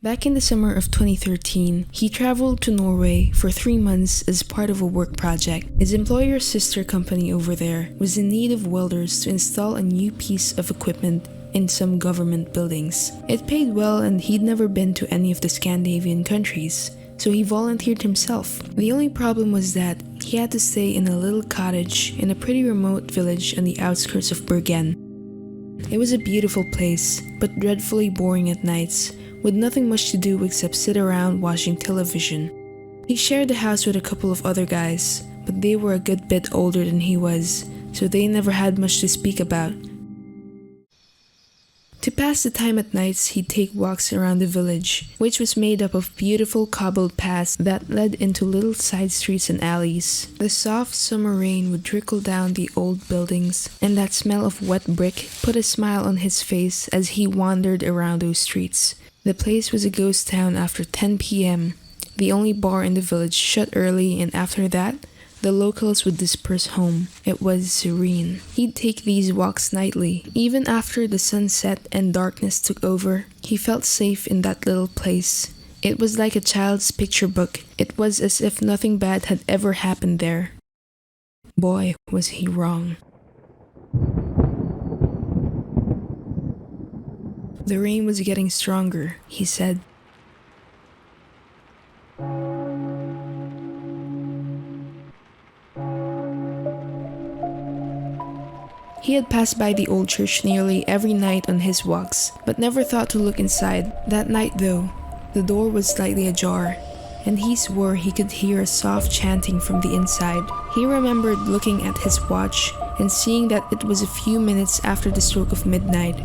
Back in the summer of 2013, he traveled to Norway for 3 months as part of a work project. His employer's sister company over there was in need of welders to install a new piece of equipment in some government buildings. It paid well and he'd never been to any of the Scandinavian countries, so he volunteered himself. The only problem was that he had to stay in a little cottage in a pretty remote village on the outskirts of Bergen. It was a beautiful place, but dreadfully boring at nights, with nothing much to do except sit around watching television. He shared the house with a couple of other guys, but they were a good bit older than he was, so they never had much to speak about. To pass the time at nights, he'd take walks around the village, which was made up of beautiful cobbled paths that led into little side streets and alleys. The soft summer rain would trickle down the old buildings, and that smell of wet brick put a smile on his face as he wandered around those streets. The place was a ghost town after 10 p.m. The only bar in the village shut early, and after that, the locals would disperse home. It was serene. He'd take these walks nightly. Even after the sun set and darkness took over, he felt safe in that little place. It was like a child's picture book. It was as if nothing bad had ever happened there. Boy, was he wrong. The rain was getting stronger, he said. He had passed by the old church nearly every night on his walks, but never thought to look inside. That night though, the door was slightly ajar, and he swore he could hear a soft chanting from the inside. He remembered looking at his watch and seeing that it was a few minutes after the stroke of midnight.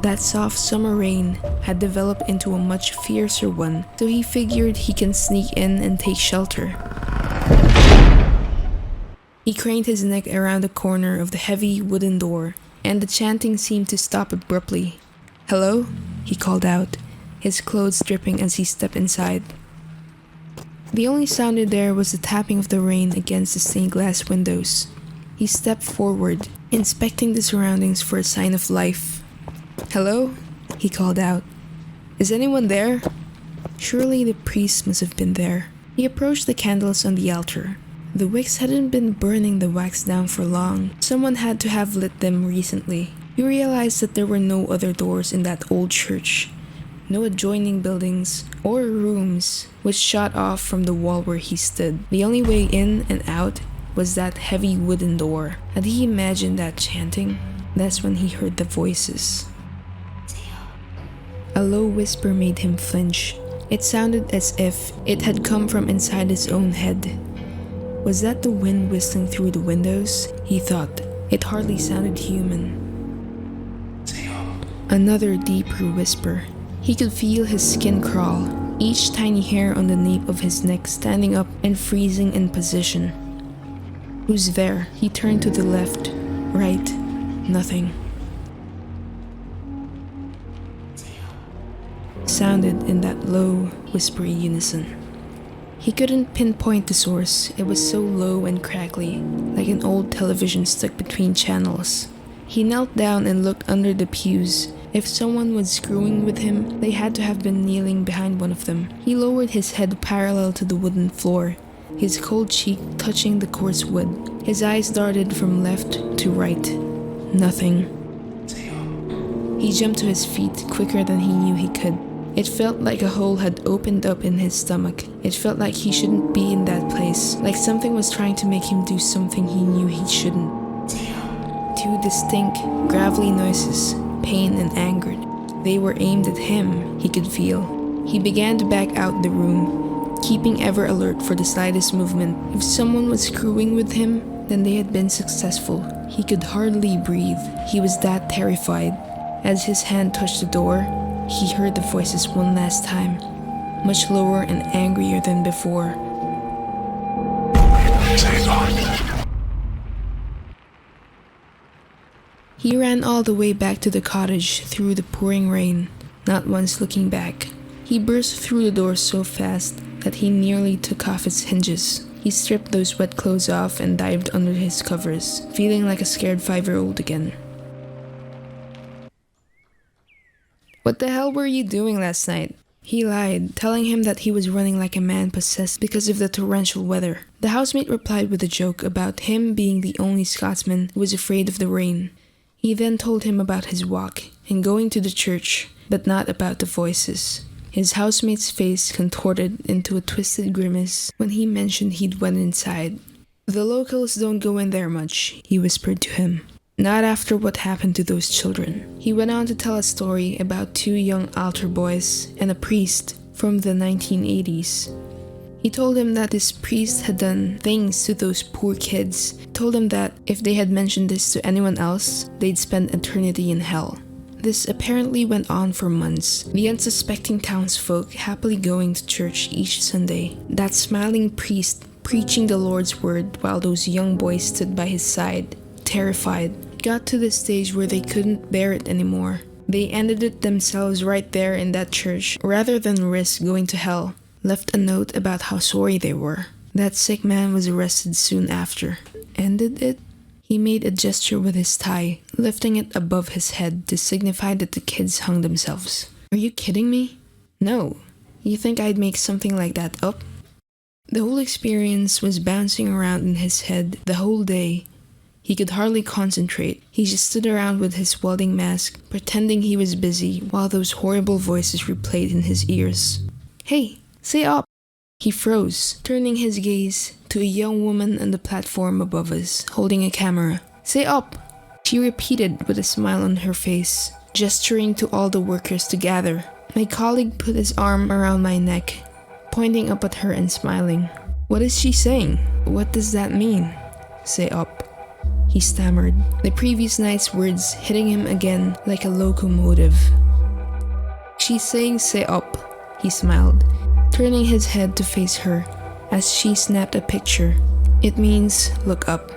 That soft summer rain had developed into a much fiercer one, so he figured he can sneak in and take shelter. He craned his neck around the corner of the heavy wooden door, and the chanting seemed to stop abruptly. "Hello?" he called out, his clothes dripping as he stepped inside. The only sound there was the tapping of the rain against the stained glass windows. He stepped forward, inspecting the surroundings for a sign of life. "Hello?" he called out. "Is anyone there?" Surely the priest must have been there. He approached the candles on the altar. The wicks hadn't been burning the wax down for long. Someone had to have lit them recently. He realized that there were no other doors in that old church, no adjoining buildings or rooms which shot off from the wall where he stood. The only way in and out was that heavy wooden door. Had he imagined that chanting? That's when he heard the voices. A low whisper made him flinch. It sounded as if it had come from inside his own head. Was that the wind whistling through the windows? He thought. It hardly sounded human. Another deeper whisper. He could feel his skin crawl, each tiny hair on the nape of his neck standing up and freezing in position. Who's there? He turned to the left, right, nothing. Sounded in that low, whispery unison. He couldn't pinpoint the source. It was so low and crackly, like an old television stuck between channels. He knelt down and looked under the pews. If someone was screwing with him, they had to have been kneeling behind one of them. He lowered his head parallel to the wooden floor, his cold cheek touching the coarse wood. His eyes darted from left to right. Nothing. He jumped to his feet quicker than he knew he could. It felt like a hole had opened up in his stomach. It felt like he shouldn't be in that place, like something was trying to make him do something he knew he shouldn't. Two distinct, gravelly noises, pain and anger. They were aimed at him, he could feel. He began to back out the room, keeping ever alert for the slightest movement. If someone was screwing with him, then they had been successful. He could hardly breathe. He was that terrified. As his hand touched the door, he heard the voices one last time, much lower and angrier than before. He ran all the way back to the cottage through the pouring rain, not once looking back. He burst through the door so fast that he nearly took off its hinges. He stripped those wet clothes off and dived under his covers, feeling like a scared 5-year-old again. "What the hell were you doing last night?" He lied, telling him that he was running like a man possessed because of the torrential weather. The housemate replied with a joke about him being the only Scotsman who was afraid of the rain. He then told him about his walk and going to the church, but not about the voices. His housemate's face contorted into a twisted grimace when he mentioned he'd went inside. "The locals don't go in there much," he whispered to him. "Not after what happened to those children." He went on to tell a story about two young altar boys and a priest from the 1980s. He told him that this priest had done things to those poor kids, told him that if they had mentioned this to anyone else, they'd spend eternity in hell. This apparently went on for months, the unsuspecting townsfolk happily going to church each Sunday, that smiling priest preaching the Lord's word while those young boys stood by his side, terrified. Got to the stage where they couldn't bear it anymore. They ended it themselves right there in that church rather than risk going to hell. Left a note about how sorry they were. That sick man was arrested soon after. Ended it? He made a gesture with his tie, lifting it above his head to signify that the kids hung themselves. Are you kidding me? No. You think I'd make something like that up? The whole experience was bouncing around in his head the whole day. He could hardly concentrate. He just stood around with his welding mask, pretending he was busy while those horrible voices replayed in his ears. "Hey, say up!" He froze, turning his gaze to a young woman on the platform above us, holding a camera. "Say up!" She repeated with a smile on her face, gesturing to all the workers to gather. My colleague put his arm around my neck, pointing up at her and smiling. "What is she saying? What does that mean?" "Say up," he stammered, the previous night's words hitting him again like a locomotive. "She's saying say up," he smiled, turning his head to face her as she snapped a picture. "It means look up."